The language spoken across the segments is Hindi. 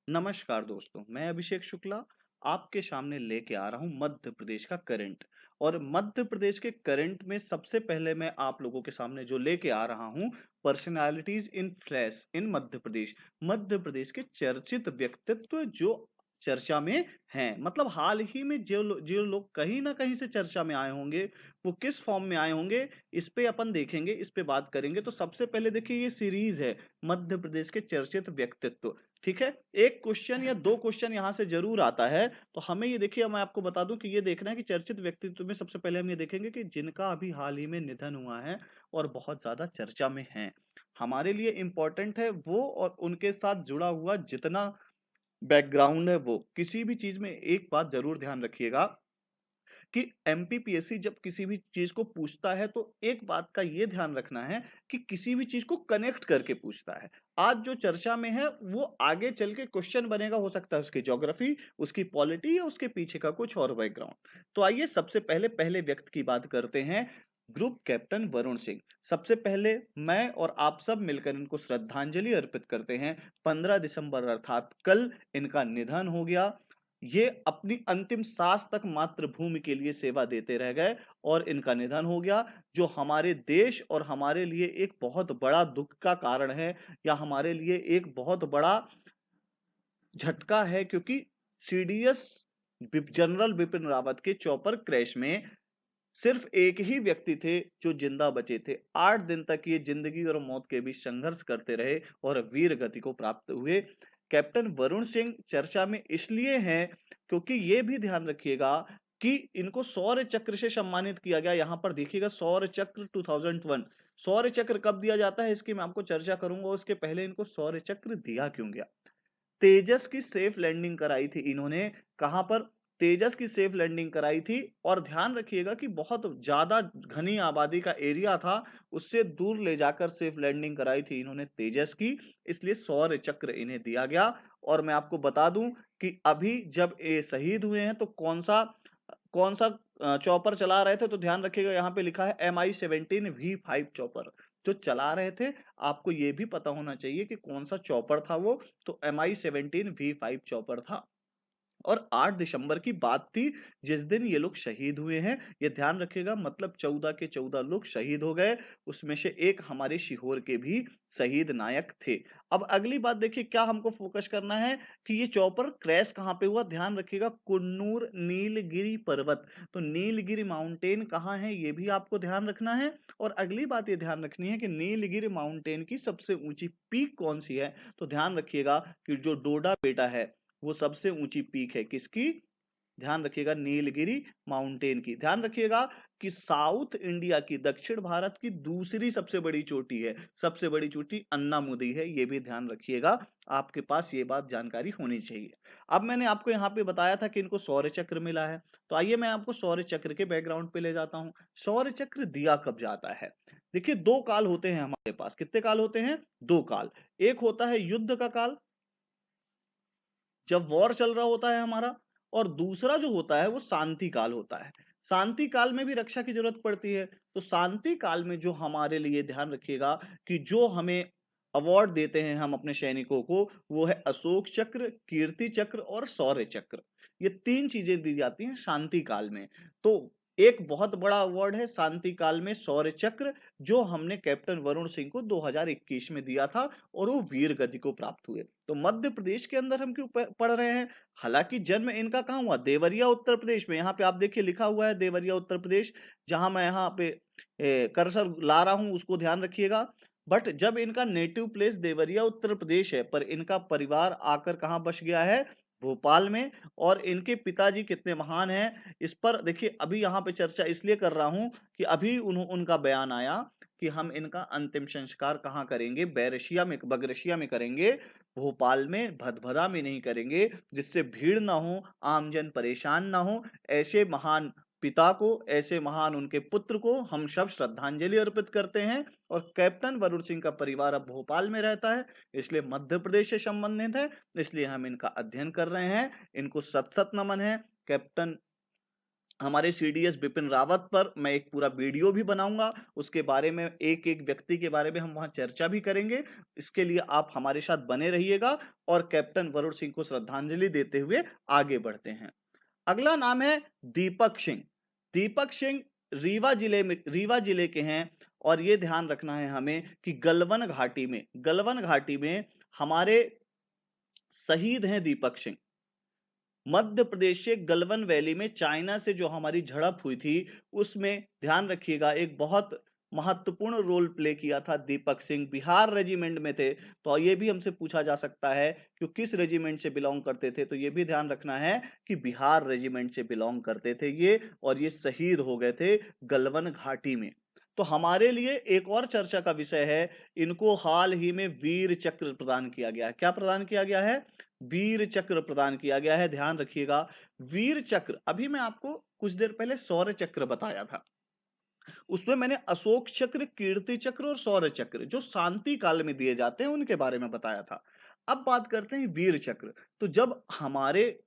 नमस्कार दोस्तों, मैं अभिषेक शुक्ला आपके सामने लेके आ रहा हूँ मध्य प्रदेश का करंट। और मध्य प्रदेश के करंट में सबसे पहले मैं आप लोगों के सामने जो लेके आ रहा हूँ, पर्सनालिटीज इन फ्लैश इन मध्य प्रदेश। मध्य प्रदेश के चर्चित व्यक्तित्व जो चर्चा में हैं, मतलब हाल ही में जो लोग कहीं ना कहीं से चर्चा में आए होंगे, वो किस फॉर्म में आए होंगे, इस पे अपन देखेंगे, इस पे बात करेंगे। तो सबसे पहले देखिए, ये सीरीज है मध्य प्रदेश के चर्चित व्यक्तित्व। ठीक है, एक क्वेश्चन या दो क्वेश्चन यहाँ से जरूर आता है। तो हमें ये देखिए, मैं आपको बता दूं कि ये देखना है कि चर्चित व्यक्तित्व में सबसे पहले हम ये देखेंगे कि जिनका अभी हाल ही में निधन हुआ है और बहुत ज्यादा चर्चा में है, हमारे लिए इम्पोर्टेंट है वो, और उनके साथ जुड़ा हुआ जितना बैकग्राउंड है वो। किसी भी चीज में एक बात जरूर ध्यान रखिएगा कि एमपीपीएससी जब किसी भी चीज को पूछता है तो एक बात का ये ध्यान रखना है कि किसी भी चीज को कनेक्ट करके पूछता है। आज जो चर्चा में है वो आगे चल के क्वेश्चन बनेगा, हो सकता है उसकी ज्योग्राफी, उसकी पॉलिटी या उसके पीछे का कुछ और बैकग्राउंड। तो आइए सबसे पहले पहले व्यक्ति की बात करते हैं, ग्रुप कैप्टन वरुण सिंह। सबसे पहले मैं और आप सब मिलकर इनको श्रद्धांजलि अर्पित करते हैं। 15 दिसंबर अर्थात कल इनका निधन हो गया। ये अपनी अंतिम सांस तक मातृभूमि के लिए सेवा देते रह गए और इनका निधन हो गया, जो हमारे देश और हमारे लिए एक बहुत बड़ा दुख का कारण है, या हमारे लिए एक बहुत बड़ा झटका है। क्योंकि सीडीएस जनरल बिपिन रावत के चॉपर क्रैश में सिर्फ एक ही व्यक्ति थे जो जिंदा बचे थे। 8 दिन तक ये जिंदगी और मौत के बीच संघर्ष करते रहे और वीर गति को प्राप्त हुए। कैप्टन वरुण सिंह चर्चा में इसलिए हैं क्योंकि ये भी ध्यान रखिएगा कि इनको शौर्य चक्र से सम्मानित किया गया। यहाँ पर देखिएगा, शौर्य चक्र 2001। शौर्य चक्र कब दिया जाता है इसकी मैं आपको चर्चा करूंगा। उसके पहले इनको शौर्य चक्र दिया क्यों गया? तेजस की सेफ लैंडिंग कराई थी इन्होंने। कहां पर? तेजस की सेफ लैंडिंग कराई थी। और ध्यान रखिएगा कि बहुत ज्यादा घनी आबादी का एरिया था, उससे दूर ले जाकर सेफ लैंडिंग कराई थी इन्होंने तेजस की, इसलिए शौर्य चक्र इन्हें दिया गया। और मैं आपको बता दूं कि अभी जब ये शहीद हुए हैं तो कौन सा चॉपर चला रहे थे, तो ध्यान रखिएगा यहाँ पे लिखा है MI-17V5 चॉपर जो चला रहे थे। आपको ये भी पता होना चाहिए कि कौन सा चॉपर था वो। तो MI-17V5 चॉपर था। और 8 दिसंबर की बात थी जिस दिन ये लोग शहीद हुए हैं। ये ध्यान रखिएगा, मतलब 14 के 14 लोग शहीद हो गए, उसमें से एक हमारे सीहोर के भी शहीद नायक थे। अब अगली बात देखिए, क्या हमको फोकस करना है कि ये चॉपर क्रैश कहाँ पे हुआ। ध्यान रखिएगा, कुन्नूर नीलगिरी पर्वत। तो नीलगिरी माउंटेन कहाँ है ये भी आपको ध्यान रखना है। और अगली बात ये ध्यान रखनी है कि नीलगिरी माउंटेन की सबसे ऊंची पीक कौन सी है। तो ध्यान रखिएगा कि जो डोडा बेटा है वो सबसे ऊंची पीक है किसकी? ध्यान रखिएगा, नीलगिरी माउंटेन की। ध्यान रखिएगा कि साउथ इंडिया की, दक्षिण भारत की दूसरी सबसे बड़ी चोटी है। सबसे बड़ी चोटी अन्नामुदी है, ये भी ध्यान रखिएगा। आपके पास ये बात जानकारी होनी चाहिए। अब मैंने आपको यहाँ पे बताया था कि इनको शौर्य चक्र मिला है, तो आइए मैं आपको शौर्य चक्र के बैकग्राउंड पे ले जाता हूँ। शौर्य चक्र दिया कब जाता है? देखिए, दो काल होते हैं हमारे पास। कितने काल होते हैं? दो काल। एक होता है युद्ध का काल, जब वॉर चल रहा होता है हमारा। और दूसरा जो होता है वो शांति काल होता है। शांति काल में भी रक्षा की जरूरत पड़ती है। तो शांति काल में जो हमारे लिए ध्यान रखिएगा कि जो हमें अवार्ड देते हैं हम अपने सैनिकों को, वो है अशोक चक्र, कीर्ति चक्र और शौर्य चक्र। ये तीन चीजें दी जाती हैं शांति काल में। तो एक बहुत बड़ा अवार्ड है शांति काल में शौर्य चक्र, जो हमने कैप्टन वरुण सिंह को 2021 में दिया था, और वो वीर गति को प्राप्त हुए। तो मध्य प्रदेश के अंदर हम क्यों पढ़ रहे हैं? हालांकि जन्म इनका कहाँ हुआ? देवरिया उत्तर प्रदेश में। यहाँ पे आप देखिए लिखा हुआ है देवरिया उत्तर प्रदेश। जहां मैं यहाँ पे कर्सर ला रहा हूं उसको ध्यान रखिएगा। बट जब इनका नेटिव प्लेस देवरिया उत्तर प्रदेश है, पर इनका परिवार आकर कहाँ बस गया है? भोपाल में। और इनके पिताजी कितने महान हैं, इस पर देखिए अभी यहाँ पे चर्चा इसलिए कर रहा हूं कि अभी उनका बयान आया कि हम इनका अंतिम संस्कार कहाँ करेंगे? बैरसिया में, बगरसिया में करेंगे, भोपाल में भदभदा में नहीं करेंगे, जिससे भीड़ ना हो, आमजन परेशान ना हो। ऐसे महान पिता को, ऐसे महान उनके पुत्र को हम सब श्रद्धांजलि अर्पित करते हैं। और कैप्टन वरुण सिंह का परिवार अब भोपाल में रहता है, इसलिए मध्य प्रदेश से संबंधित है, इसलिए हम इनका अध्ययन कर रहे हैं। इनको सत सत नमन है। कैप्टन हमारे सीडीएस बिपिन रावत पर मैं एक पूरा वीडियो भी बनाऊंगा, उसके बारे में एक-एक व्यक्ति के बारे में हम वहां चर्चा भी करेंगे। इसके लिए आप हमारे साथ बने रहिएगा और कैप्टन वरुण सिंह को श्रद्धांजलि देते हुए आगे बढ़ते हैं। अगला नाम है दीपक सिंह। दीपक सिंह रीवा जिले के हैं और ये ध्यान रखना है हमें कि गलवन घाटी में हमारे शहीद हैं दीपक सिंह। मध्य प्रदेश के गलवन वैली में चाइना से जो हमारी झड़प हुई थी, उसमें ध्यान रखिएगा एक बहुत महत्वपूर्ण रोल प्ले किया था दीपक सिंह। बिहार रेजिमेंट में थे, तो ये भी हमसे पूछा जा सकता है कि वो किस रेजिमेंट से बिलोंग करते थे, तो ये भी ध्यान रखना है कि बिहार रेजिमेंट से बिलोंग करते थे ये, और ये शहीद हो गए थे गलवन घाटी में। तो हमारे लिए एक और चर्चा का विषय है, इनको हाल ही में वीर चक्र प्रदान किया गया है। क्या प्रदान किया गया है? वीर चक्र प्रदान किया गया है, ध्यान रखिएगा। वीर चक्र, अभी मैं आपको कुछ देर पहले शौर्य चक्र बताया था, उसमें मैंने अशोक चक्र, कीर्ति चक्र और शौर्य चक्र जो शांति काल में दिए जाते हैं उनके बारे में बताया था। अब बात करते हैं वीर चक्र। तो जब हमारे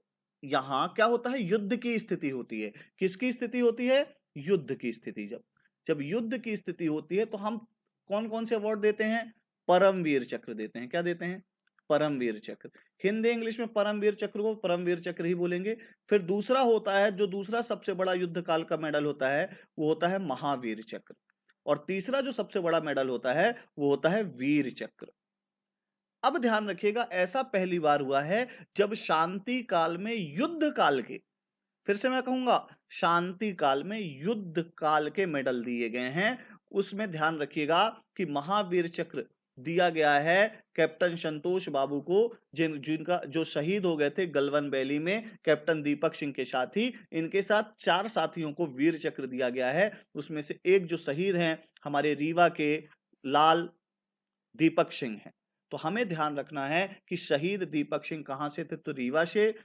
यहाँ क्या होता है, युद्ध की स्थिति होती है। किसकी स्थिति होती है? युद्ध की स्थिति। जब जब युद्ध की स्थिति होती है तो हम कौन कौन से अवार्ड देते हैं? परमवीर चक्र देते हैं। क्या देते हैं? परमवीर चक्र। हिंदी इंग्लिश में परमवीर चक्र को परमवीर चक्र ही बोलेंगे। फिर दूसरा होता है, जो दूसरा सबसे बड़ा युद्ध काल का मेडल होता है, वो होता है महावीर चक्र। और तीसरा जो सबसे बड़ा मेडल होता है वो होता है वीर चक्र। अब ध्यान रखिएगा, ऐसा पहली बार हुआ है जब शांति काल में युद्ध काल के, फिर से मैं कहूंगा, शांति काल में युद्ध काल के मेडल दिए गए हैं। उसमें ध्यान रखिएगा कि महावीर चक्र दिया गया है कैप्टन संतोष बाबू को, जिनका जो शहीद हो गए थे गलवन वैली में कैप्टन दीपक सिंह के साथी। इनके साथ 4 साथियों को वीर चक्र दिया गया है। उसमें से एक जो शहीद हैं हमारे रीवा के लाल दीपक सिंह हैं। तो हमें ध्यान रखना है कि शहीद दीपक सिंह कहां से थे? तो रीवा से।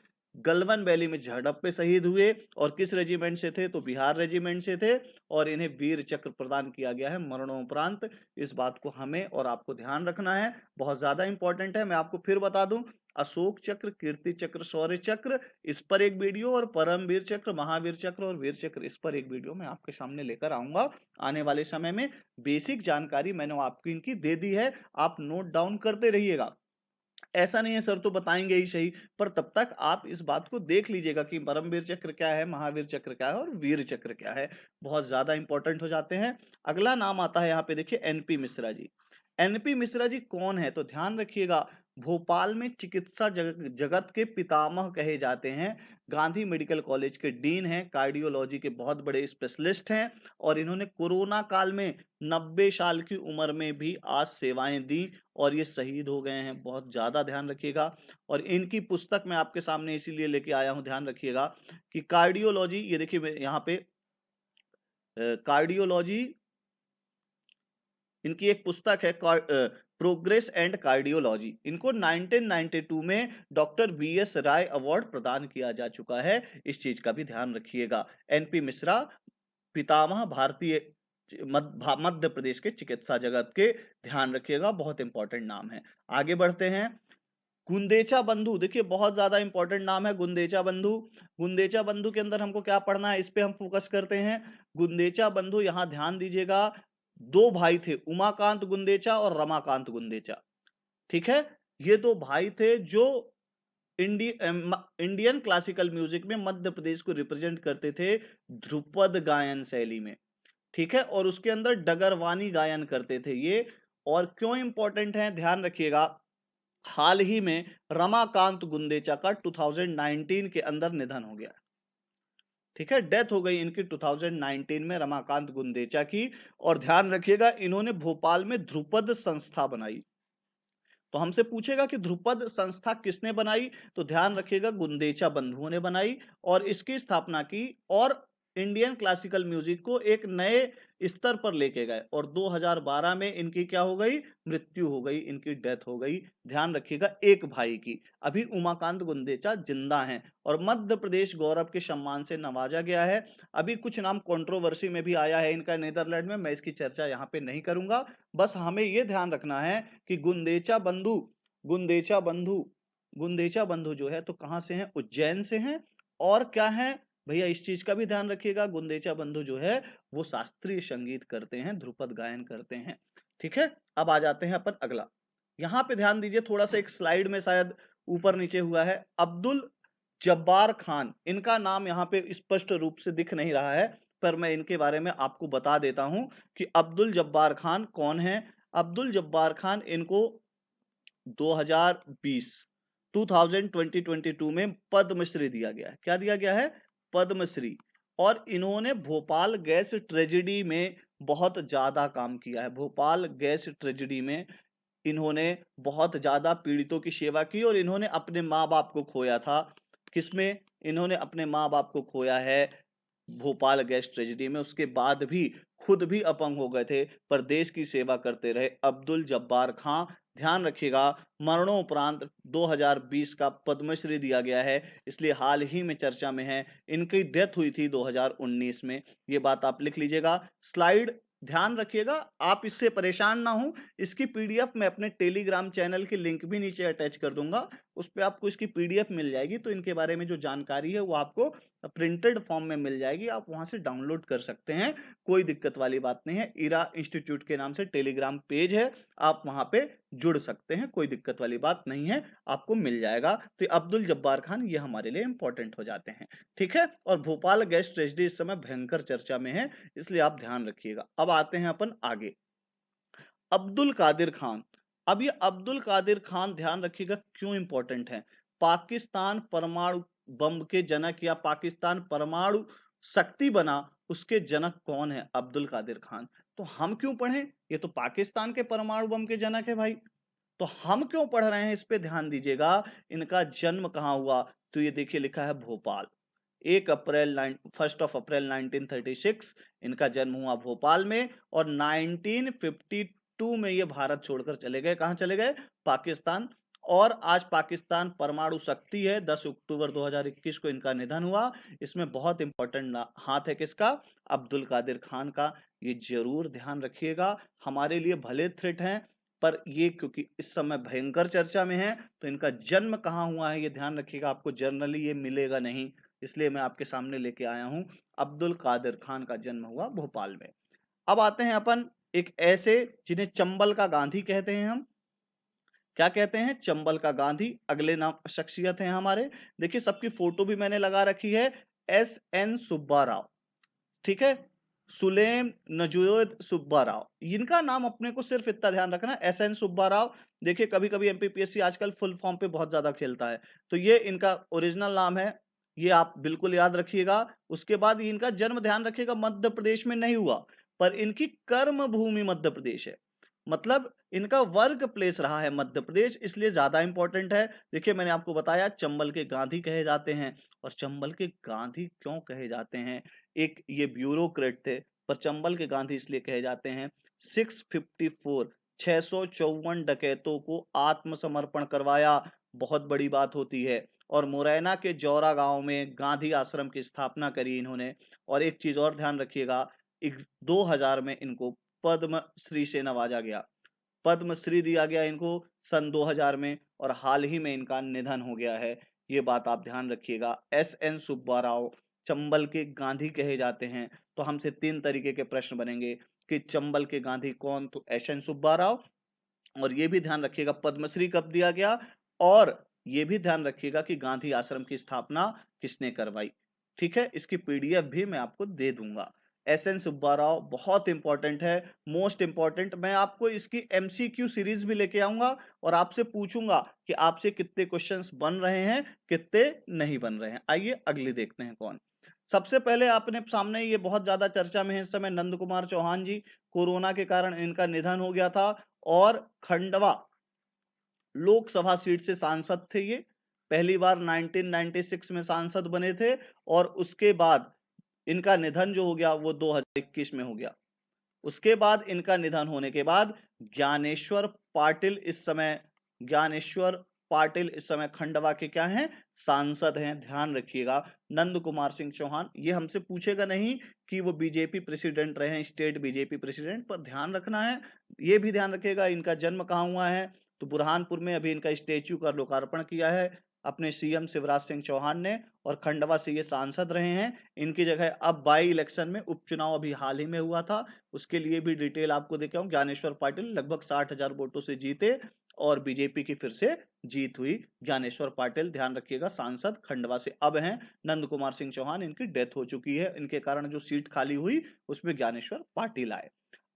गलवन वैली में झड़प पे शहीद हुए और किस रेजिमेंट से थे? तो बिहार रेजिमेंट से थे, और इन्हें वीर चक्र प्रदान किया गया है मरणोपरांत। इस बात को हमें और आपको ध्यान रखना है, बहुत ज्यादा इंपॉर्टेंट है। मैं आपको फिर बता दूं, अशोक चक्र, कीर्ति चक्र, शौर्य चक्र, इस पर एक वीडियो, और परमवीर चक्र, महावीर चक्र और वीर चक्र, इस पर एक वीडियो मैं आपके सामने लेकर आऊंगा आने वाले समय में। बेसिक जानकारी मैंने आपको इनकी दे दी है, आप नोट डाउन करते रहिएगा। ऐसा नहीं है सर तो बताएंगे ही सही, पर तब तक आप इस बात को देख लीजिएगा कि परमवीर चक्र क्या है, महावीर चक्र क्या है और वीर चक्र क्या है। बहुत ज्यादा इंपॉर्टेंट हो जाते हैं। अगला नाम आता है यहाँ पे, देखिए एनपी मिश्रा जी। एनपी मिश्रा जी कौन है? तो ध्यान रखिएगा, भोपाल में चिकित्सा जगत के पितामह कहे जाते हैं। गांधी मेडिकल कॉलेज के डीन हैं, कार्डियोलॉजी के बहुत बड़े स्पेशलिस्ट हैं, और इन्होंने कोरोना काल में 90 साल की उम्र में भी आज सेवाएं दी, और ये शहीद हो गए हैं। बहुत ज्यादा ध्यान रखिएगा। और इनकी पुस्तक मैं आपके सामने इसीलिए लेके आया हूं, ध्यान रखिएगा कि कार्डियोलॉजी, ये देखिए यहाँ पे कार्डियोलॉजी, इनकी एक पुस्तक है प्रोग्रेस एंड कार्डियोलॉजी। इनको 1992 में डॉक्टर वीएस राय अवार्ड प्रदान किया जा चुका है। इस चीज का भी ध्यान रखिएगा। एनपी मिश्रा पितामह भारतीय मध्य प्रदेश के चिकित्सा जगत के, ध्यान रखिएगा, बहुत इंपॉर्टेंट नाम है। आगे बढ़ते हैं। गुंदेचा बंधु, देखिए बहुत ज्यादा इंपॉर्टेंट नाम है गुंदेचा बंधु। गुंदेचा बंधु के अंदर हमको क्या पढ़ना है, इस पे हम फोकस करते हैं। गुंदेचा बंधु, यहां ध्यान दीजिएगा, 2 भाई थे, उमाकांत गुंदेचा और रमाकांत गुंदेचा। ठीक है, ये 2 भाई थे जो इंडियन क्लासिकल म्यूजिक में मध्य प्रदेश को रिप्रेजेंट करते थे ध्रुपद गायन शैली में। ठीक है, और उसके अंदर डगरवानी गायन करते थे ये। और क्यों इंपॉर्टेंट है, ध्यान रखिएगा, हाल ही में रमाकांत गुंदेचा का 2019 के अंदर निधन हो गया। ठीक है, डेथ हो गई इनकी 2019 में रमाकांत गुंदेचा की। और ध्यान रखिएगा, इन्होंने भोपाल में ध्रुपद संस्था बनाई। तो हमसे पूछेगा कि ध्रुपद संस्था किसने बनाई, तो ध्यान रखिएगा गुंदेचा बंधुओं ने बनाई और इसकी स्थापना की, और इंडियन क्लासिकल म्यूजिक को एक नए स्तर पर लेके गए। और 2012 में इनकी क्या हो गई, मृत्यु हो गई, इनकी डेथ हो गई। ध्यान रखिएगा, एक भाई की। अभी उमाकांत गुंदेचा जिंदा हैं और मध्य प्रदेश गौरव के सम्मान से नवाजा गया है। अभी कुछ नाम कंट्रोवर्सी में भी आया है इनका नीदरलैंड में, मैं इसकी चर्चा यहाँ पे नहीं करूंगा। बस हमें यह ध्यान रखना है कि गुंदेचा बंधु गुंदेचा बंधु जो है तो कहां से हैं, उज्जैन से हैं। और क्या है, भैया इस चीज का भी ध्यान रखिएगा, गुंदेचा बंधु जो है वो शास्त्रीय संगीत करते हैं, ध्रुपद गायन करते हैं। ठीक है, अब आ जाते हैं अपन अगला। यहाँ पे ध्यान दीजिए, थोड़ा सा एक स्लाइड में शायद ऊपर नीचे हुआ है, अब्दुल जब्बार खान, इनका नाम यहाँ पे स्पष्ट रूप से दिख नहीं रहा है, पर मैं इनके बारे में आपको बता देता हूं कि अब्दुल जब्बार खान कौन है। अब्दुल जब्बार खान, इनको 2020 2022 में पद्मश्री दिया गया है। क्या दिया गया है? पद्मश्री। और इन्होंने भोपाल गैस ट्रेजेडी में बहुत ज्यादा काम किया है। भोपाल गैस ट्रेजेडी में इन्होंने बहुत ज्यादा पीड़ितों की सेवा की, और इन्होंने अपने माँ बाप को खोया था। किसमें? इन्होंने अपने माँ बाप को खोया है भोपाल गैस ट्रेजेडी में। उसके बाद भी खुद भी अपंग हो गए थे, पर देश की सेवा करते रहे अब्दुल जब्बार खां। ध्यान रखिएगा, मरणोपरांत 2020 का पद्मश्री दिया गया है, इसलिए हाल ही में चर्चा में है। इनकी डेथ हुई थी 2019 में, ये बात आप लिख लीजिएगा। स्लाइड ध्यान रखिएगा, आप इससे परेशान ना हो। इसकी पीडीएफ मैं अपने टेलीग्राम चैनल की लिंक भी नीचे अटैच कर दूंगा, उस पर आपको इसकी पीडीएफ मिल जाएगी। तो इनके बारे में जो जानकारी है वो आपको प्रिंटेड फॉर्म में मिल जाएगी, आप वहां से डाउनलोड कर सकते हैं, कोई दिक्कत वाली बात नहीं है। इरा इंस्टीट्यूट के नाम से टेलीग्राम पेज है, आप वहां पे जुड़ सकते हैं, कोई दिक्कत वाली बात नहीं है, आपको मिल जाएगा। तो अब्दुल जब्बार खान ये हमारे लिए इंपॉर्टेंट हो जाते हैं। ठीक है, और भोपाल गैस ट्रेजेडी इस समय भयंकर चर्चा में है, इसलिए आप ध्यान रखिएगा। अब आते हैं अपन आगे, अब्दुल कादिर खान। अब ये अब्दुल कादिर खान ध्यान रखिएगा क्यों इंपॉर्टेंट है। पाकिस्तान परमाणु बम के जनक, या पाकिस्तान परमाणु शक्ति बना, उसके जनक कौन है? अब्दुल कादिर खान। तो हम क्यों पढ़ें? ये तो पाकिस्तान के परमाणु बम के जनक है भाई, तो हम क्यों पढ़ रहे हैं, इस पे ध्यान दीजिएगा। इनका जन्म कहाँ हुआ? तो ये देखिए लिखा है भोपाल, 1 अप्रैल 1936 इनका जन्म हुआ भोपाल में। और 1952 में ये भारत छोड़कर चले गए। कहाँ चले गए? पाकिस्तान। और आज पाकिस्तान परमाणु शक्ति है। 10 अक्टूबर 2021 को इनका निधन हुआ। इसमें बहुत इंपॉर्टेंट हाथ है किसका? अब्दुल कादिर खान का। ये जरूर ध्यान रखिएगा, हमारे लिए भले थ्रेट हैं, पर ये क्योंकि इस समय भयंकर चर्चा में है, तो इनका जन्म कहाँ हुआ है ये ध्यान रखिएगा। आपको जर्नली ये मिलेगा नहीं, इसलिए मैं आपके सामने लेके आया हूं। अब्दुल कादिर खान का जन्म हुआ भोपाल में। अब आते हैं अपन एक ऐसे जिन्हें चंबल का गांधी कहते हैं। हम क्या कहते हैं? चंबल का गांधी। अगले नाम शख्सियत है हमारे, देखिए सबकी फोटो भी मैंने लगा रखी है। S N Subba Rao. ठीक है, सुलेम नजूद सुब्बा राव, इनका नाम अपने को सिर्फ इतना ध्यान रखना, एस एन सुब्बा राव। देखिए कभी कभी एमपीपीएससी आजकल फुल फॉर्म पे बहुत ज्यादा खेलता है, तो ये इनका ओरिजिनल नाम है, ये आप बिल्कुल याद रखिएगा। उसके बाद इनका जन्म ध्यान रखिएगा मध्य प्रदेश में नहीं हुआ, पर इनकी कर्म भूमि मध्य प्रदेश है, मतलब इनका वर्क प्लेस रहा है मध्य प्रदेश, इसलिए ज्यादा इंपॉर्टेंट है। देखिए मैंने आपको बताया चंबल के गांधी कहे जाते हैं। और चंबल के गांधी क्यों कहे जाते हैं? एक ये ब्यूरोक्रेट थे, पर चंबल के गांधी इसलिए कहे जाते हैं 654 654 डकैतों को आत्मसमर्पण करवाया, बहुत बड़ी बात होती है। और मुरैना के जौरा गांव में गांधी आश्रम की स्थापना करी इन्होंने। और एक चीज और ध्यान रखिएगा, 2000 में इनको पद्म श्री से नवाजा गया, पद्मश्री दिया गया इनको सन 2000 में, और हाल ही में इनका निधन हो गया है। ये बात आप ध्यान रखिएगा। एस एन सुब्बा राव चंबल के गांधी कहे जाते हैं। तो हमसे 3 तरीके के प्रश्न बनेंगे कि चंबल के गांधी कौन? तो एस एन सुब्बा राव। और ये भी ध्यान रखिएगा पद्मश्री कब दिया गया, और ये भी ध्यान रखिएगा कि गांधी आश्रम की स्थापना किसने करवाई। ठीक है, इसकी पीडीएफ भी मैं आपको दे दूंगा। एस एन सुब्बा राव बहुत इंपॉर्टेंट है, मोस्ट इंपॉर्टेंट। मैं आपको इसकी एमसीक्यू सीरीज भी लेके आऊंगा, और आपसे पूछूंगा कि आपसे कितने क्वेश्चंस बन रहे हैं, कितने नहीं बन रहे हैं। आइए अगली देखते हैं कौन। सबसे पहले आपने सामने, ये बहुत ज्यादा चर्चा में है इस समय, नंद कुमार चौहान जी। कोरोना के कारण इनका निधन हो गया था, और खंडवा लोकसभा सीट से सांसद थे ये, पहली बार 1996 में सांसद बने थे। और उसके बाद इनका निधन जो हो गया वो 2021 में हो गया। उसके बाद इनका निधन होने के बाद ज्ञानेश्वर पाटिल इस समय, ज्ञानेश्वर पाटिल इस समय खंडवा के क्या हैं? सांसद हैं। ध्यान रखिएगा, नंद कुमार सिंह चौहान, ये हमसे पूछेगा नहीं कि वो बीजेपी प्रेसिडेंट रहे हैं, स्टेट बीजेपी प्रेसिडेंट, पर ध्यान रखना है। ये भी ध्यान रखिएगा इनका जन्म कहाँ हुआ है, तो बुरहानपुर में अभी इनका स्टैच्यू का लोकार्पण किया है अपने सीएम शिवराज सिंह चौहान ने, और खंडवा से ये सांसद रहे हैं। इनकी जगह अब बाई इलेक्शन में उपचुनाव अभी हाल ही में हुआ था, उसके लिए भी डिटेल आपको देखे हूँ। ज्ञानेश्वर पाटिल लगभग 60,000 वोटों से जीते और बीजेपी की फिर से जीत हुई। ज्ञानेश्वर पाटिल ध्यान रखिएगा सांसद खंडवा से अब हैं। नंद कुमार सिंह चौहान इनकी डेथ हो चुकी है, इनके कारण जो सीट खाली हुई उसमें ज्ञानेश्वर पाटिल आए।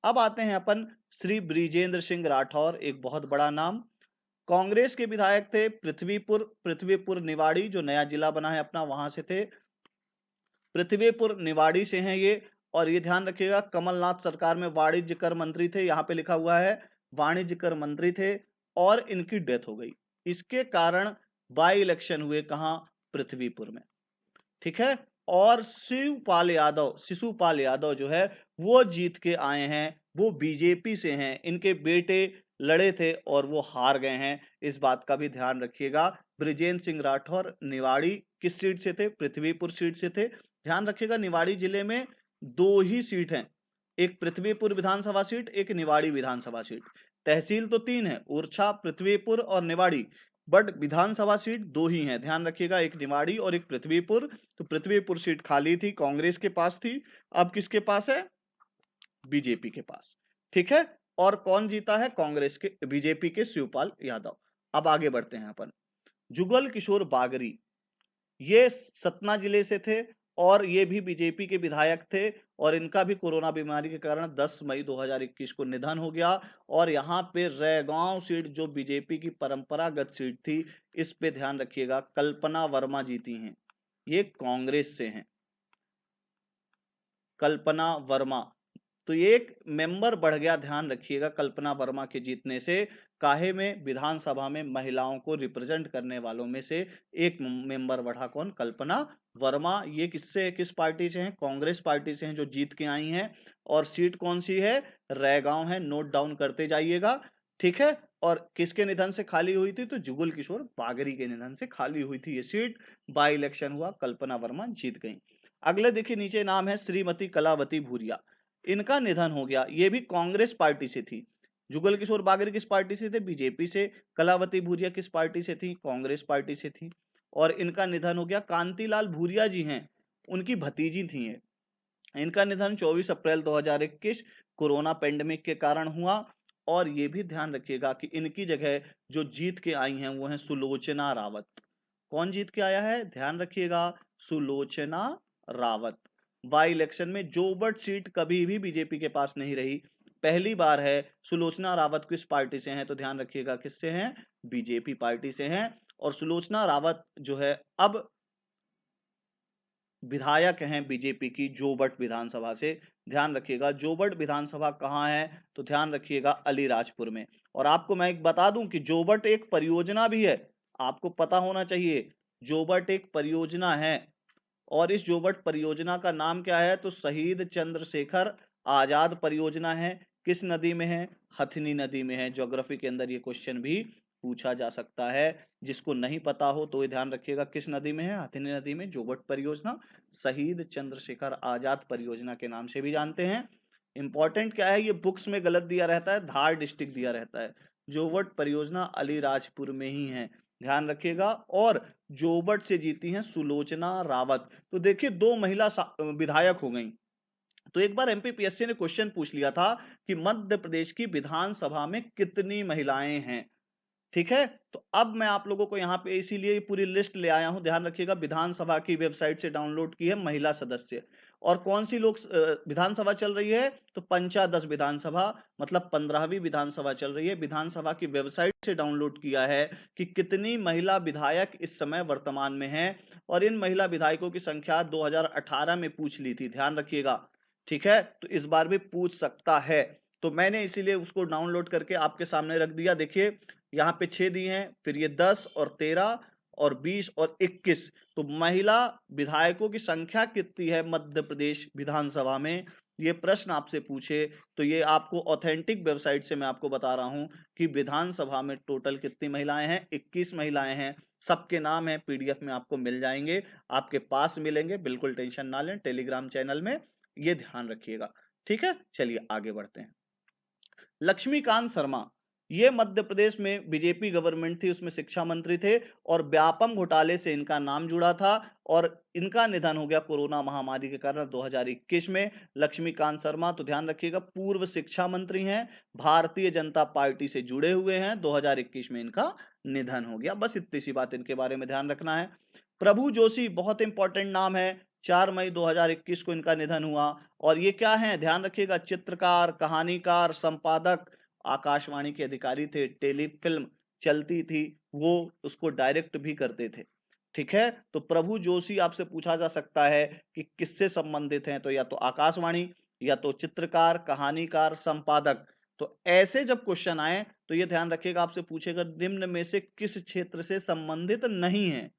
अब आते हैं अपन श्री ब्रिजेंद्र सिंह राठौर, एक बहुत बड़ा नाम। कांग्रेस के विधायक थे, पृथ्वीपुर निवाड़ी जो नया जिला बना है अपना वहां से थे। पृथ्वीपुर निवाड़ी से हैं ये, और ये ध्यान रखिएगा कमलनाथ सरकार में वाणिज्य कर मंत्री थे, यहाँ पे लिखा हुआ है वाणिज्य कर मंत्री थे, और इनकी डेथ हो गई। इसके कारण बाई इलेक्शन हुए कहाँ? पृथ्वीपुर में, ठीक है। और शिशुपाल यादव जो है वो जीत के आए हैं, वो बीजेपी से हैं, इनके बेटे लड़े थे और वो हार गए हैं, इस बात का भी ध्यान रखिएगा। ब्रिजेंद्र सिंह राठौर निवाड़ी किस सीट से थे? पृथ्वीपुर सीट से थे। ध्यान रखिएगा निवाड़ी जिले में दो ही सीट हैं, एक पृथ्वीपुर विधानसभा सीट, एक निवाड़ी विधानसभा सीट। तहसील तो 3 है, ओरछा, पृथ्वीपुर और निवाड़ी, बट विधानसभा सीट 2 ही हैं। ध्यान रखिएगा, एक निवाड़ी और एक पृथ्वीपुर। तो पृथ्वीपुर सीट खाली थी, कांग्रेस के पास थी, अब किसके पास है? बीजेपी के पास, ठीक है। और कौन जीता है? कांग्रेस के, बीजेपी के शिवपाल यादव। अब आगे बढ़ते हैं अपन। जुगल किशोर बागरी, ये सतना जिले से थे और ये भी बीजेपी के विधायक थे, और इनका भी कोरोना बीमारी के कारण 10 मई 2021 को निधन हो गया। और यहाँ पे रैगांव सीट जो बीजेपी की परंपरागत सीट थी, इस पे ध्यान रखिएगा कल्पना वर्मा जीती हैं, ये कांग्रेस से हैं, कल्पना वर्मा। तो ये एक मेंबर बढ़ गया, ध्यान रखिएगा कल्पना वर्मा के जीतने से। काहे में? विधानसभा में महिलाओं को रिप्रेजेंट करने वालों में से एक मेंबर बढ़ा, कौन? कल्पना वर्मा। ये किस पार्टी से हैं? कांग्रेस पार्टी से हैं, जो जीत के आई हैं। और सीट कौन सी है? रैगांव है, नोट डाउन करते जाइएगा, ठीक है। और किसके निधन से खाली हुई थी? तो जुगल किशोर बागरी के निधन से खाली हुई थी ये सीट। बाई इलेक्शन हुआ, कल्पना वर्मा जीत गई। अगले देखिए नीचे नाम है श्रीमती कलावती भूरिया, इनका निधन हो गया, ये भी कांग्रेस पार्टी से थी। जुगल किशोर बागरी किस पार्टी से थे? बीजेपी से। कलावती भूरिया किस पार्टी से थी? कांग्रेस पार्टी से थी, और इनका निधन हो गया। कांतिलाल भूरिया जी हैं, उनकी भतीजी थी ये। इनका निधन 24 अप्रैल 2021 कोरोना पेंडेमिक के कारण हुआ। और ये भी ध्यान रखिएगा कि इनकी जगह जो जीत के आई हैं वो हैं सुलोचना रावत। कौन जीत के आया है? ध्यान रखिएगा, सुलोचना रावत। बाई इलेक्शन में जोबट सीट कभी भी बीजेपी के पास नहीं रही, पहली बार है। सुलोचना रावत किस पार्टी से हैं? तो ध्यान रखिएगा किससे हैं? बीजेपी पार्टी से हैं। और सुलोचना रावत जो है अब विधायक हैं बीजेपी की जोबट विधानसभा से। ध्यान रखिएगा जोबट विधानसभा कहाँ है? तो ध्यान रखिएगा अलीराजपुर में। और आपको मैं एक बता दूं कि जोबट एक परियोजना भी है, आपको पता होना चाहिए, जोबट एक परियोजना है। और इस जोबट परियोजना का नाम क्या है? तो शहीद चंद्रशेखर आजाद परियोजना है। किस नदी में है? हथनी नदी में है। ज्योग्राफी के अंदर ये क्वेश्चन भी पूछा जा सकता है, जिसको नहीं पता हो तो ये ध्यान रखिएगा किस नदी में है? हथनी नदी में जोबट परियोजना, शहीद चंद्रशेखर आजाद परियोजना के नाम से भी जानते हैं। इंपॉर्टेंट क्या है, ये बुक्स में गलत दिया रहता है, धार डिस्ट्रिक्ट दिया रहता है। जोबट परियोजना अलीराजपुर में ही है, ध्यान रखिएगा। और जोबट से जीती हैं सुलोचना रावत। तो देखिए 2 महिला विधायक हो गई। तो एक बार एमपीपीएससी ने क्वेश्चन पूछ लिया था कि मध्य प्रदेश की विधानसभा में कितनी महिलाएं हैं, ठीक है। तो अब मैं आप लोगों को यहाँ पे इसीलिए पूरी लिस्ट ले आया हूं, ध्यान रखिएगा। विधानसभा की वेबसाइट से डाउनलोड की है महिला सदस्य। और कौन सी लोग विधानसभा चल रही है? तो पंचादश विधानसभा, मतलब 15वीं विधानसभा चल रही है। विधानसभा की वेबसाइट से डाउनलोड किया है कि कितनी महिला विधायक इस समय वर्तमान में है। और इन महिला विधायकों की संख्या 2018 में पूछ ली थी, ध्यान रखिएगा, ठीक है। तो इस बार भी पूछ सकता है, तो मैंने इसीलिए उसको डाउनलोड करके आपके सामने रख दिया। देखिए यहाँ पे 6 दिए हैं, फिर ये 10 और 13 और 20 और 21। तो महिला विधायकों की संख्या कितनी है मध्य प्रदेश विधानसभा में? ये प्रश्न आपसे पूछे तो ये आपको ऑथेंटिक वेबसाइट से मैं आपको बता रहा हूं कि विधानसभा में टोटल कितनी महिलाएं हैं? 21 महिलाएं हैं। सबके नाम है, पीडीएफ में आपको मिल जाएंगे, आपके पास मिलेंगे, बिल्कुल टेंशन ना लें। टेलीग्राम चैनल में ये ध्यान रखिएगा, ठीक है। चलिए आगे बढ़ते हैं। लक्ष्मीकांत शर्मा, ये मध्य प्रदेश में बीजेपी गवर्नमेंट थी, उसमें शिक्षा मंत्री थे और व्यापम घोटाले से इनका नाम जुड़ा था और इनका निधन हो गया कोरोना महामारी के कारण 2021 में। लक्ष्मीकांत शर्मा, तो ध्यान रखिएगा, पूर्व शिक्षा मंत्री हैं, भारतीय जनता पार्टी से जुड़े हुए हैं, 2021 में इनका निधन हो गया। बस इतनी सी बात इनके बारे में ध्यान रखना है। प्रभु जोशी बहुत इंपॉर्टेंट नाम है, 4 मई 2021 को इनका निधन हुआ और ये क्या है ध्यान रखिएगा, चित्रकार, कहानीकार, संपादक, आकाशवाणी के अधिकारी थे, टेलीफिल्म चलती थी वो उसको डायरेक्ट भी करते थे। ठीक है, तो प्रभु जोशी आपसे पूछा जा सकता है कि किससे संबंधित हैं, तो या तो आकाशवाणी, या तो चित्रकार, कहानीकार, संपादक। तो ऐसे जब क्वेश्चन आए तो ये ध्यान रखिएगा, आपसे पूछेगा निम्न में से किस क्षेत्र से संबंधित नहीं है।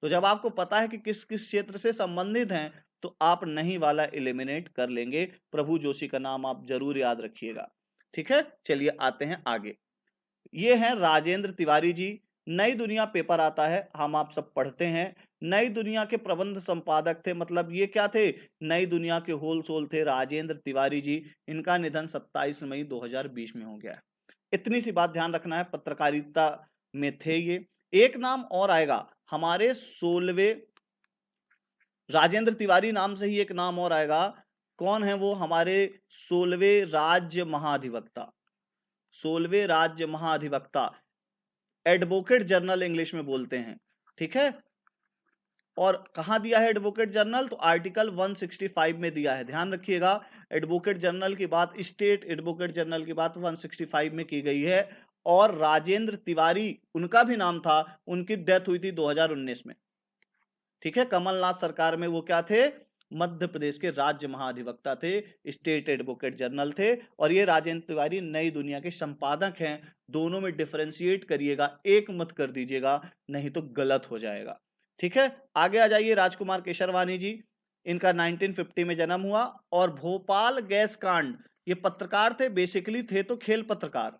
तो जब आपको पता है कि किस किस क्षेत्र से संबंधित हैं तो आप नहीं वाला एलिमिनेट कर लेंगे। प्रभु जोशी का नाम आप जरूर याद रखिएगा। ठीक है, चलिए आते हैं आगे। ये हैं राजेंद्र तिवारी जी। नई दुनिया पेपर आता है, हम आप सब पढ़ते हैं। नई दुनिया के प्रबंध संपादक थे, मतलब ये क्या थे, नई दुनिया के होल सोल थे राजेंद्र तिवारी जी। इनका निधन 27 मई 2020 में हो गया है। इतनी सी बात ध्यान रखना है, पत्रकारिता में थे ये। एक नाम और आएगा हमारे 16वें, राजेंद्र तिवारी नाम से ही एक नाम और आएगा। कौन है वो, हमारे 16वें राज्य महाधिवक्ता। 16वें राज्य महाधिवक्ता, एडवोकेट जनरल इंग्लिश में बोलते हैं। ठीक है, और कहां दिया है एडवोकेट जनरल, तो आर्टिकल 165 में दिया है, ध्यान रखिएगा। एडवोकेट जनरल की बात, स्टेट एडवोकेट जनरल की बात 165 में की गई है। और राजेंद्र तिवारी उनका भी नाम था, उनकी डेथ हुई थी 2019 में। ठीक है, कमलनाथ सरकार में वो क्या थे, मध्य प्रदेश के राज्य महाधिवक्ता थे, स्टेट एडवोकेट जनरल थे। और ये राजेंद्र तिवारी नई दुनिया के संपादक हैं। दोनों में डिफरेंशिएट करिएगा, एक मत कर दीजिएगा, नहीं तो गलत हो जाएगा। ठीक है, आगे आ जाइए। राजकुमार केशरवानी जी, इनका 1950 में जन्म हुआ और भोपाल गैस कांड, ये पत्रकार थे, बेसिकली थे तो खेल पत्रकार।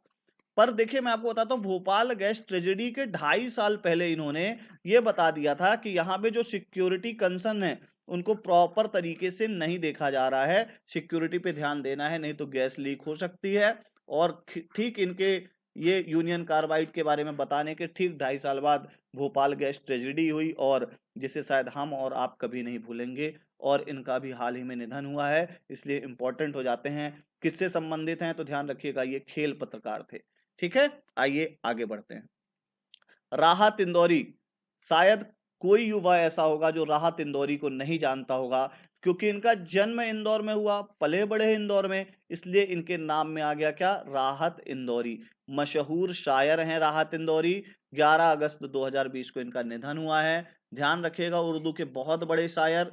पर देखिए मैं आपको बताता हूँ, भोपाल गैस ट्रेजेडी के 2.5 साल पहले इन्होंने ये बता दिया था कि यहाँ पे जो सिक्योरिटी कंसर्न है उनको प्रॉपर तरीके से नहीं देखा जा रहा है, सिक्योरिटी पे ध्यान देना है, नहीं तो गैस लीक हो सकती है। और ठीक इनके ये यूनियन कार्बाइड के बारे में बताने के ठीक 2.5 साल बाद भोपाल गैस ट्रेजेडी हुई, और जिसे शायद हम और आप कभी नहीं भूलेंगे। और इनका भी हाल ही में निधन हुआ है, इसलिए इंपॉर्टेंट हो जाते हैं। किससे संबंधित हैं, तो ध्यान रखिएगा, ये खेल पत्रकार थे। ठीक है, आइए आगे बढ़ते हैं। राहत इंदौरी, शायद कोई युवा ऐसा होगा जो राहत इंदौरी को नहीं जानता होगा, क्योंकि इनका जन्म इंदौर में हुआ, पले बड़े इंदौर में, इसलिए इनके नाम में आ गया क्या, राहत इंदौरी। मशहूर शायर हैं राहत इंदौरी। 11 अगस्त 2020 को इनका निधन हुआ है। ध्यान रखिएगा, उर्दू के बहुत बड़े शायर।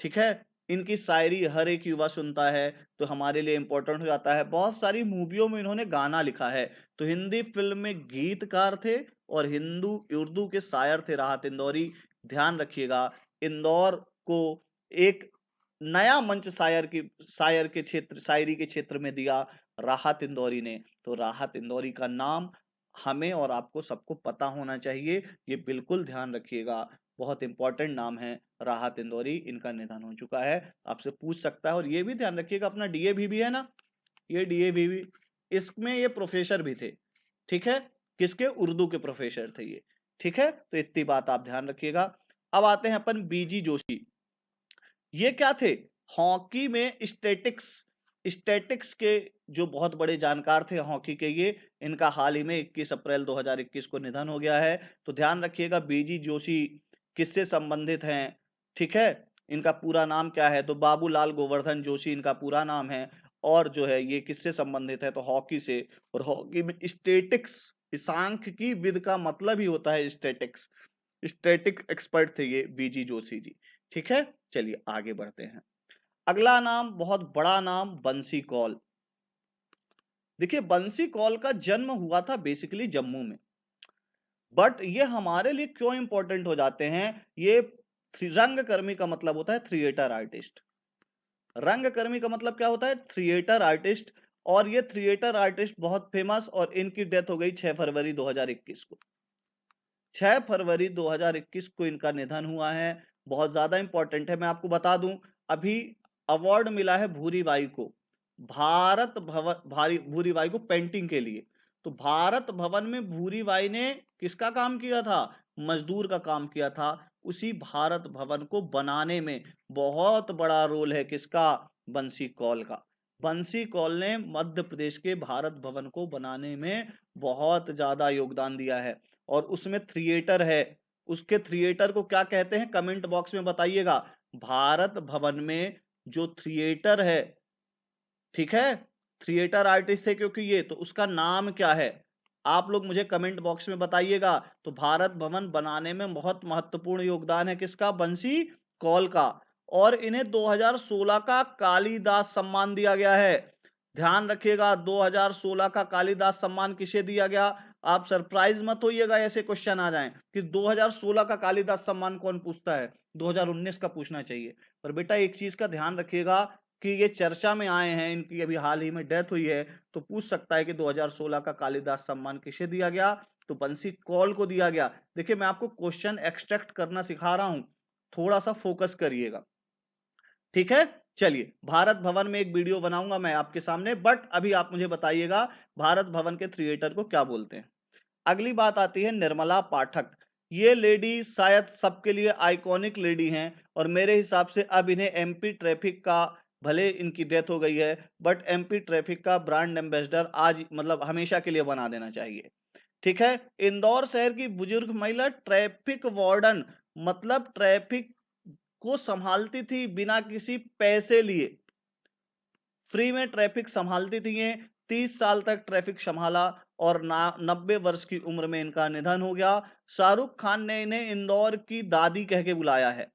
ठीक है, इनकी शायरी हर एक युवा सुनता है, तो हमारे लिए इंपॉर्टेंट हो जाता है। बहुत सारी मूवियों में इन्होंने गाना लिखा है, तो हिंदी फिल्म में गीतकार थे और हिंदू उर्दू के शायर थे राहत इंदौरी। ध्यान रखिएगा, इंदौर को एक नया मंच शायर के क्षेत्र, शायरी के क्षेत्र में दिया राहत इंदौरी ने। तो राहत इंदौरी का नाम हमें और आपको सबको पता होना चाहिए, ये बिल्कुल ध्यान रखिएगा, बहुत इंपॉर्टेंट नाम है राहत इंदौरी। इनका निधन हो चुका है, आपसे पूछ सकता है। और ये भी ध्यान रखिएगा, अपना डीएवी भी है ना, ये डीएवी भी, इसमें ये प्रोफेसर भी थे। ठीक है, किसके, उर्दू के प्रोफेसर थे ये। ठीक है, तो इतनी बात आप ध्यान रखिएगा। अब आते हैं अपन बीजी जोशी। ये क्या थे, हॉकी में स्टैटिक्स, स्टैटिक्स के जो बहुत बड़े जानकार थे हॉकी के ये। इनका हाल ही में 21 अप्रैल 2021 को निधन हो गया है। तो ध्यान रखिएगा, बीजी जोशी किससे संबंधित हैं। ठीक है, इनका पूरा नाम क्या है, तो बाबूलाल गोवर्धन जोशी इनका पूरा नाम है। और जो है ये किससे संबंधित है, तो हॉकी से। और हॉकी में स्टैटिक्स, सांख्यिकी विद का मतलब ही होता है स्टैटिक्स, स्टैटिक एक्सपर्ट थे ये बीजी जोशी जी। ठीक है, चलिए आगे बढ़ते हैं। अगला नाम बहुत बड़ा नाम, बंसी कौल। देखिए बंसी कौल का जन्म हुआ था बेसिकली जम्मू में, बट ये हमारे लिए क्यों इंपॉर्टेंट हो जाते हैं, ये रंगकर्मी का मतलब होता है थिएटर आर्टिस्ट। रंगकर्मी का मतलब क्या होता है, थिएटर आर्टिस्ट। और ये थिएटर आर्टिस्ट बहुत फेमस, और इनकी डेथ हो गई 6 फरवरी 2021 को। 6 फरवरी 2021 को इनका निधन हुआ है। बहुत ज्यादा इंपॉर्टेंट है, मैं आपको बता दूं, अभी अवार्ड मिला है भूरी बाई को, भारत भूरी बाई को पेंटिंग के लिए। तो भारत भवन में भूरी बाई ने किसका काम किया था? मजदूर का काम किया था। उसी भारत भवन को बनाने में बहुत बड़ा रोल है किसका? बंसी कौल का। बंसी कौल ने मध्य प्रदेश के भारत भवन को बनाने में बहुत ज्यादा योगदान दिया है। और उसमें थिएटर है, उसके थिएटर को क्या कहते हैं कमेंट बॉक्स में बताइएगा। भारत भवन में जो थिएटर है, ठीक है, थिएटर आर्टिस्ट थे क्योंकि ये, तो उसका नाम क्या है? आप लोग मुझे कमेंट बॉक्स में बताइएगा। तो भारत भवन बनाने में बहुत महत्वपूर्ण योगदान है किसका? बंसी कौल का। और इन्हें 2016 का कालिदास सम्मान दिया गया है। ध्यान रखिएगा, 2016 का कालिदास सम्मान किसे दिया गया? आप सरप्राइज मत होइएगा ऐसे क्वेश्चन आ जाएं कि 2016 का कालिदास सम्मान कौन पूछता है, 2019 का पूछना चाहिए। पर बेटा एक चीज का ध्यान रखिएगा कि ये चर्चा में आए हैं, इनकी अभी हाल ही में डेथ हुई है, तो पूछ सकता है कि 2016 का कालिदास सम्मान किसे दिया गया? तो बंसी कौल को दिया गया। देखिए मैं आपको क्वेश्चन एक्सट्रैक्ट करना सिखा रहा हूं, थोड़ा सा फोकस करिएगा, ठीक है। चलिए, भारत भवन में एक वीडियो बनाऊंगा मैं आपके सामने, बट अभी आप मुझे बताइएगा भारत भवन के थिएटर को क्या बोलते हैं। अगली बात आती है निर्मला पाठक। ये लेडी शायद सबके लिए आइकॉनिक लेडी हैं और मेरे हिसाब से अब इन्हें एमपी ट्रैफिक का, भले इनकी डेथ हो गई है, बट एमपी ट्रैफिक का ब्रांड एम्बेसडर आज मतलब हमेशा के लिए बना देना चाहिए, ठीक है। इंदौर शहर की बुजुर्ग महिला ट्रैफिक वार्डन, मतलब ट्रैफिक को संभालती थी बिना किसी पैसे लिए, फ्री में ट्रैफिक संभालती थी ये। 30 साल तक ट्रैफिक संभाला और 90 वर्ष की उम्र में इनका निधन हो गया। शाहरुख खान ने इन्हें इंदौर की दादी कह के बुलाया है,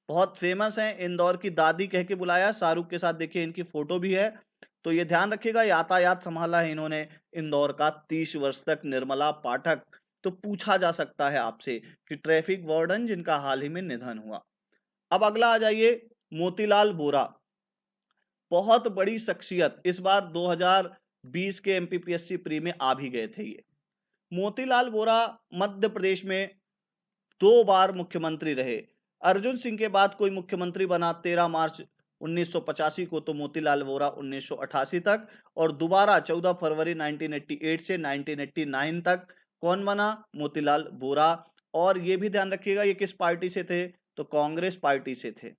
बहुत फेमस है, इंदौर की दादी कह के बुलाया। शाहरुख के साथ देखिए इनकी फोटो भी है। तो ये ध्यान रखिएगा, यातायात संभाला है इन्होंने इंदौर का 30 वर्ष तक, निर्मला पाठक। तो पूछा जा सकता है आपसे कि ट्रैफिक वार्डन जिनका हाल ही में निधन हुआ। अब अगला आ जाइए, मोतीलाल वोरा, बहुत बड़ी शख्सियत, इस बार 2020 के एमपीपीएससी प्री में आ भी गए थे ये। मोतीलाल वोरा मध्य प्रदेश में 2 बार मुख्यमंत्री रहे। अर्जुन सिंह के बाद कोई मुख्यमंत्री बना 13 मार्च 1985 को, तो मोतीलाल वोरा 1988 तक, और दोबारा 14 फरवरी 1988 से 1989 तक कौन बना? मोतीलाल वोरा। और ये भी ध्यान रखिएगा ये किस पार्टी से थे? तो कांग्रेस पार्टी से थे।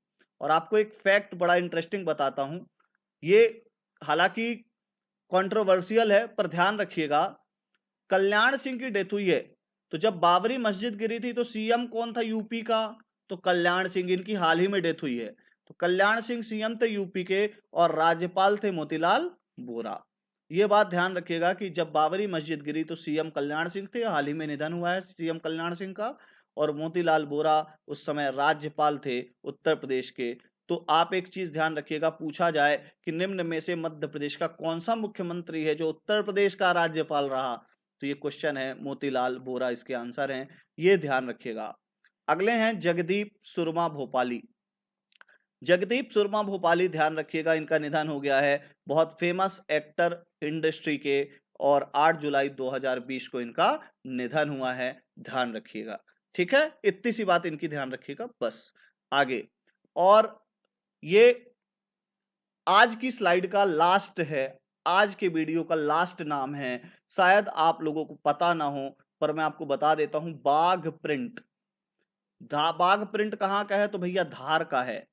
और आपको एक फैक्ट बड़ा इंटरेस्टिंग बताता हूं, ये हालांकि कंट्रोवर्शियल है पर ध्यान रखिएगा, कल्याण सिंह की डेथ हुई है, तो जब बाबरी मस्जिद गिरी थी तो सीएम कौन था यूपी का? तो कल्याण सिंह, इनकी हाल ही में डेथ हुई है। तो कल्याण सिंह सीएम थे यूपी के और राज्यपाल थे मोतीलाल वोरा। ये बात ध्यान रखिएगा कि जब बाबरी मस्जिद गिरी तो सीएम कल्याण सिंह थे, हाल ही में निधन हुआ है सीएम कल्याण सिंह का, और मोतीलाल वोरा उस समय राज्यपाल थे उत्तर प्रदेश के। तो आप एक चीज ध्यान रखिएगा, पूछा जाए कि निम्न में से मध्य प्रदेश का कौन सा मुख्यमंत्री है जो उत्तर प्रदेश का राज्यपाल रहा, तो ये क्वेश्चन है मोतीलाल वोरा, इसके आंसर हैं, ये ध्यान रखिएगा। अगले हैं जगदीप सुरमा भोपाली। जगदीप सुरमा भोपाली, ध्यान रखिएगा इनका निधन हो गया है, बहुत फेमस एक्टर इंडस्ट्री के, और 8 जुलाई 2020 को इनका निधन हुआ है, ध्यान रखिएगा, ठीक है। इतनी सी बात इनकी ध्यान रखिएगा बस। आगे, और ये आज की स्लाइड का लास्ट है, आज के वीडियो का लास्ट नाम है, शायद आप लोगों को पता ना हो पर मैं आपको बता देता हूं, बाघ प्रिंट। बाघ प्रिंट कहाँ का है? तो भैया धार का है।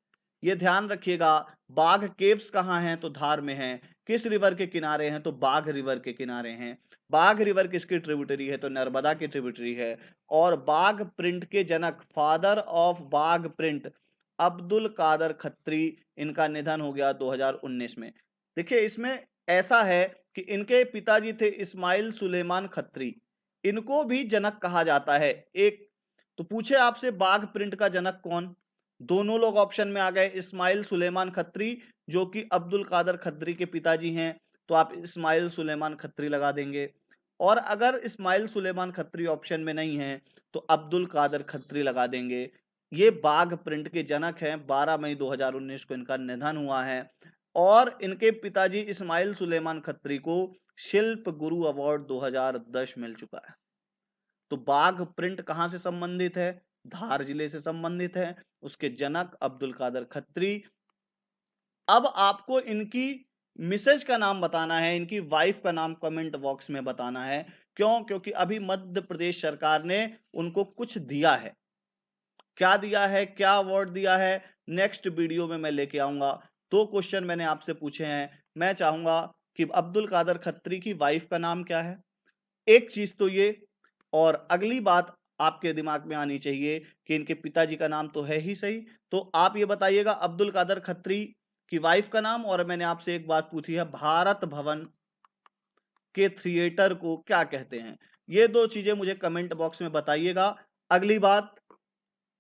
ये ध्यान रखिएगा, बाघ केव्स कहाँ हैं? तो धार में हैं। किस रिवर के किनारे हैं? तो बाघ रिवर के किनारे हैं। बाघ रिवर किसकी ट्रिब्यूटरी है? तो नर्मदा की ट्रिब्यूटरी है। और बाघ प्रिंट के जनक, फादर ऑफ बाघ प्रिंट, अब्दुल कादर खत्री, इनका निधन हो गया 2019 में। देखिए इसमें ऐसा है कि इनके पिताजी थे इस्माइल सुलेमान खत्री, इनको भी जनक कहा जाता है। एक तो पूछे आपसे बाघ प्रिंट का जनक कौन? दोनों लोग ऑप्शन में आ गए, इस्माइल सुलेमान खत्री जो कि अब्दुल कादर खत्री के पिताजी हैं, तो आप इस्माइल सुलेमान खत्री लगा देंगे। और अगर इस्माइल सुलेमान खत्री ऑप्शन में नहीं है तो अब्दुल कादर खत्री लगा देंगे। ये बाघ प्रिंट के जनक हैं, 12 मई 2019 को इनका निधन हुआ है। और इनके पिताजी इस्माइल सुलेमान खत्री को शिल्प गुरु अवार्ड 2010 मिल चुका है। तो बाघ प्रिंट कहां से संबंधित है? धार जिले से संबंधित है, उसके जनक अब्दुल कादर खत्री। अब आपको इनकी मिसेज का नाम बताना है, इनकी वाइफ का नाम कमेंट बॉक्स में बताना है। क्यों? क्योंकि अभी मध्य प्रदेश सरकार ने उनको कुछ दिया है। क्या दिया है, क्या अवार्ड दिया है, नेक्स्ट वीडियो में मैं लेके आऊँगा। 2 क्वेश्चन मैंने आपसे पूछे हैं। मैं चाहूँगा कि अब्दुल कादर खत्री की वाइफ का नाम क्या है? एक चीज़ तो ये, और अगली बात आपके दिमाग में आनी चाहिए कि इनके पिताजी का नाम तो है ही सही, तो आप ये बताइएगा अब्दुल कादर खत्री की वाइफ का नाम, और मैंने आपसे एक बात पूछी है, भारत भवन के थिएटर को क्या कहते हैं? ये 2 चीज़ें मुझे कमेंट बॉक्स में बताइएगा। अगली बात,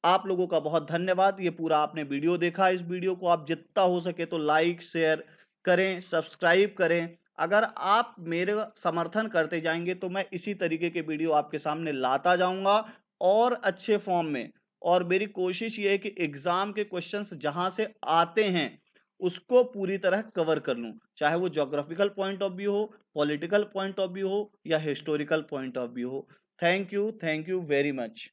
आप लोगों का बहुत धन्यवाद। ये पूरा आपने वीडियो देखा। इस वीडियो को आप जितना हो सके तो लाइक, शेयर करें, सब्सक्राइब करें। अगर आप मेरे समर्थन करते जाएँगे तो मैं इसी तरीके के वीडियो आपके सामने लाता जाऊँगा और अच्छे फ़ॉर्म में। और मेरी कोशिश ये है कि एग्ज़ाम के क्वेश्चन्स जहाँ से आते हैं, उसको पूरी तरह कवर कर लूँ। चाहे वो ज्योग्राफिकल पॉइंट ऑफ व्यू हो, पॉलिटिकल पॉइंट ऑफ व्यू हो या हिस्टोरिकल पॉइंट ऑफ व्यू हो। Thank you very much.